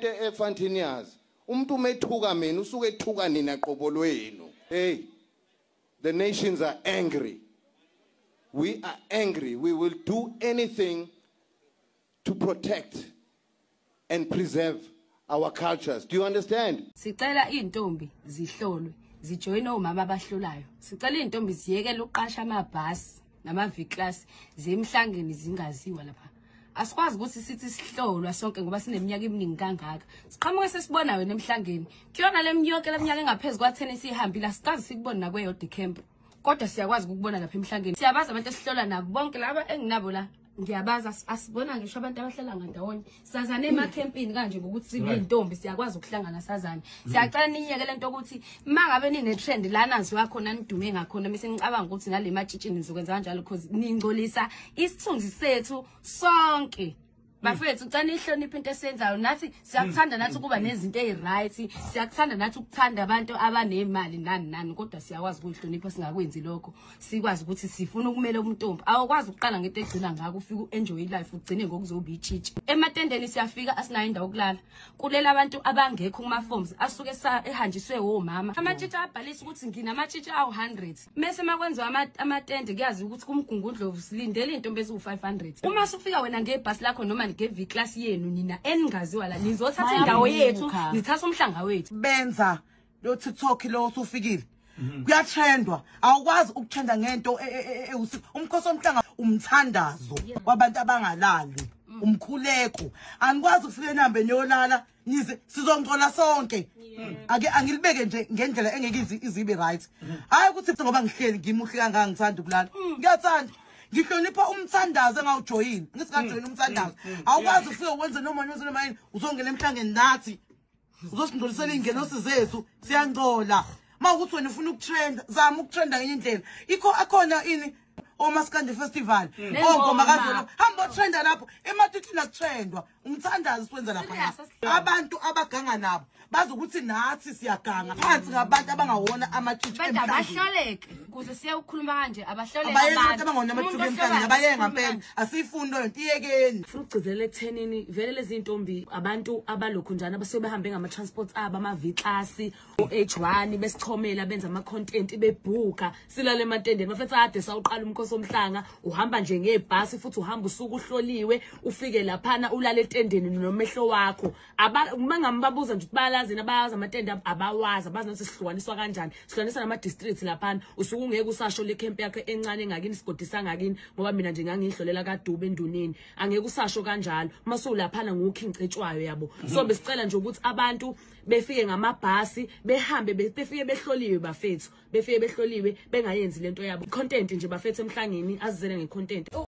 Efantinias umuntu methuka mina usuke ethuka nina qobo lwenu. Hey, the nations are angry. We are angry. We will do anything to protect and preserve our cultures. Do you understand? Sicela intombi zihlolwe, zijoyine omama abahlolayo. Sicela intombi ziyekele uqasha amabhasi nama-V-class zemhlangeni zingaziwa lapha. Asikwazi ukuthi sithi sihlolwa sonke ngoba sineminyaka eminingi kangaka. Siqhamuke sesibona wena emhlangeni. Kuyona leminyaka engaphezulu kwa-10 sihambile, asikazi sikubona nakweyodi camp. Kodwa siyakwazi ukubona lapha emhlangeni. Siyabaza abantu esihlola nabo bonke laba enginabo la. Ngiyabaza asibona ngisho abantu abahlala ngandawonye. Sazana emacampini kanje ngokuthi sibe intombi siyakwazi ukuhlangana sazana. Siyacela ninyeke lento ukuthi mangabe nine trend lana nziwa khona nidume ngakhona bese ngicabanga ukuthi ngale matshitshini nizokwenza kanjalo because ningcolisa isithunzi sethu sonke. Bafethu ucela ihloniphe into esenzayo nathi siyakuthanda nathi ukuba nezinto eziright, siyakuthanda nathi ukuthanda abantu abanemali nani kodwa siyakwazi ukuhlonipha singakwenzi lokho. Sikwazi ukuthi sifuna ukumela umuntombi. Awukwazi ukuqala ngento egcina ngako ufike uenjoy life ugcine ngokuzoba ichichi. Ematendeni siyafika asinayo indawo yokulala. Kulela abantu abangekho kuma forms asuke ehanjiswe omama. Amatshitshi abhalisa ukuthi nginamatshitshi awu100. Mase makwenziwa amatende kuyazi ukuthi kumgungundlovu silindele intombi eziwu500. Uma sufika wena ngebhasi lakho noma V-class yenu nina engaziwa la nizothatha indawo yethu nithatha umhlanga wethu benza lo TikTok lo usufikile kuyatrendwa awukwazi ukutrenda ngento umkhosi omhlanga umthandazo kwabantu abangalali umkhuleko anikwazi ukufika enambeni yolala nize sizongcola sonke ake angilibeke nje ngendlela engeke izibe right hayi ukuthi ngoba ngihleli ngimuhle kangaka ngithanda ukulala ngiyathanda ngihlonipha umthandazo engawujoyini ngisingajoyini umthandazo awukwazi ufike ukwenza noma yini uzongena emhlangeni nathi uzosindlulisela ingenosi zethu siyangcola mawukuthi wena ufuna ukutrenda zama ukutrenda ngenye indlela akhona ini omaskandi festival ngoma kazolo hamba utrenda lapho emathuthini akutrendwa umthandazo siwenza lapha abantu abaganga nabo bazokuthi nathi siyaganga phansi ngabantu abangawona amatshitshi emhlangeni abahloleke kuze siya ukukhuluma kanje abahloleke abantu abangawona amatshitshi emhlangeni abaye ngempela asifunda into iyekeni ufuna ukugcizelela ekuthenini vele lezi intombi abantu abalokhu njana basuke behambe ngama transport aba ama-V-class o-H1 besichomela benza ama content bebhuka silale ematendeni bafethu ade sawuqala umkhosi omhlanga uhamba nje ngebhasi futhi uhamba usuku uhloliwe ufike laphana ulale etendeni nomehlo wakho mangambabuza nje balazini abayazi amatende abawazi abazi ukuthi sihlukaniswa kanjani sihlukanisa nama districts laphana usuku ungeke usasho le camp yakhe encane engakini sigodisa ngakini ngoba mina nje ngangihlolela kaDube enduneni angeke usasho kanjalo maso laphana ngukhincetshwayo yabo so besicela nje ukuthi abantu befike ngamabhasi behambe befike behloliwe bafethu befike behloliwe bengayenzi lento yabo content nje bafethu emhlangeni azizele ngecontent